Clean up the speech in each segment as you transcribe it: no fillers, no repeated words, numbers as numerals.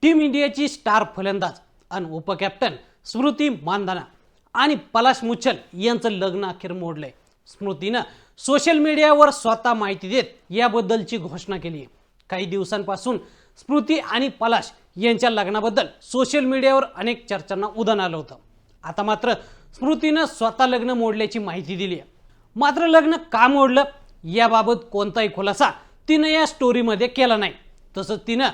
Team इंडियाची star फलंदाज आणि उपकॅप्टन स्मृती मानधना आणि पलाश मुच्छल यांचं लग्न अखेर मोडलंय। स्मृतीनं सोशल मीडियावर स्वतः माहिती देत याबद्दलची घोषणा केली आहे। काही दिवसांपासून स्मृती आणि पलाश यांच्या लग्नाबद्दल सोशल मीडियावर अनेक चर्चांना उधाण आलं होतं। आता मात्र स्मृतीनं स्वतः लग्न मोडल्याची माहिती दिली आहे। मात्र लग्न का मोडलं याबाबत कोणताही खुलासा तिनं या स्टोरीमध्ये केला नाही। तसंच तिनं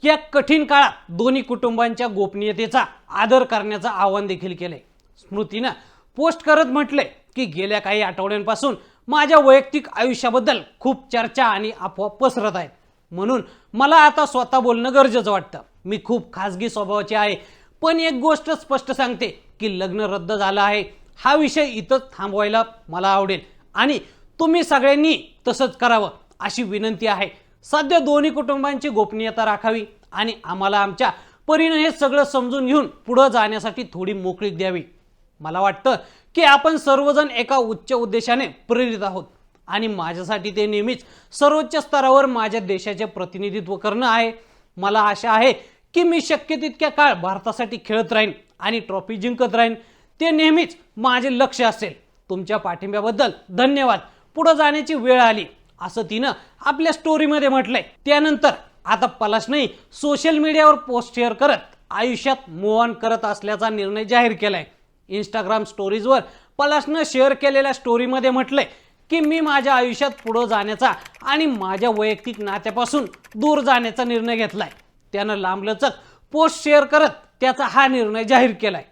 या कठीण काळात दोन्ही कुटुंबांच्या गोपनीयतेचा आदर करण्याचं आवाहन देखील केलंय। स्मृतीनं पोस्ट करत म्हटलंय की गेल्या काही आठवड्यांपासून माझ्या वैयक्तिक आयुष्याबद्दल खूप चर्चा आणि अफवा पसरत आहेत, म्हणून मला आता स्वतः बोलणं गरजेचं वाटतं। मी खूप खासगी स्वभावाची आहे, पण एक गोष्ट स्पष्ट सांगते की लग्न रद्द झालं आहे। हा विषय इथंच थांबवायला मला आवडेल आणि तुम्ही सगळ्यांनी तसंच करावं अशी विनंती आहे। सध्या दोन्ही कुटुंबांची गोपनीयता राखावी आणि आम्हाला आमच्या परीने हे सगळं समजून घेऊन पुढे जाण्यासाठी थोडी मोकळीक द्यावी। मला वाटतं की आपण सर्वजण एका उच्च उद्देशाने प्रेरित आहोत आणि माझ्यासाठी ते नेहमीच सर्वोच्च स्तरावर माझ्या देशाचे प्रतिनिधित्व करणं आहे। मला आशा आहे की मी शक्य तितक्या काळ भारतासाठी खेळत राहीन आणि ट्रॉफी जिंकत राहीन। ते नेहमीच माझे लक्ष्य असेल। तुमच्या पाठिंब्याबद्दल धन्यवाद। पुढे जाण्याची वेळ आली असं तिनं आपल्या स्टोरीमध्ये म्हटलंय। त्यानंतर आता पलाशने सोशल मीडियावर पोस्ट शेअर करत आयुष्यात मूव्ह ऑन करत असल्याचा निर्णय जाहीर केलाय। इंस्टाग्राम स्टोरीजवर पलाशने शेअर केलेल्या स्टोरीमध्ये म्हटलंय की मी माझ्या आयुष्यात पुढे जाण्याचा आणि माझ्या वैयक्तिक नात्यापासून दूर जाण्याचा निर्णय घेतलाय। त्यानं लांबलचक पोस्ट शेअर करत त्याचा हा निर्णय जाहीर केलाय।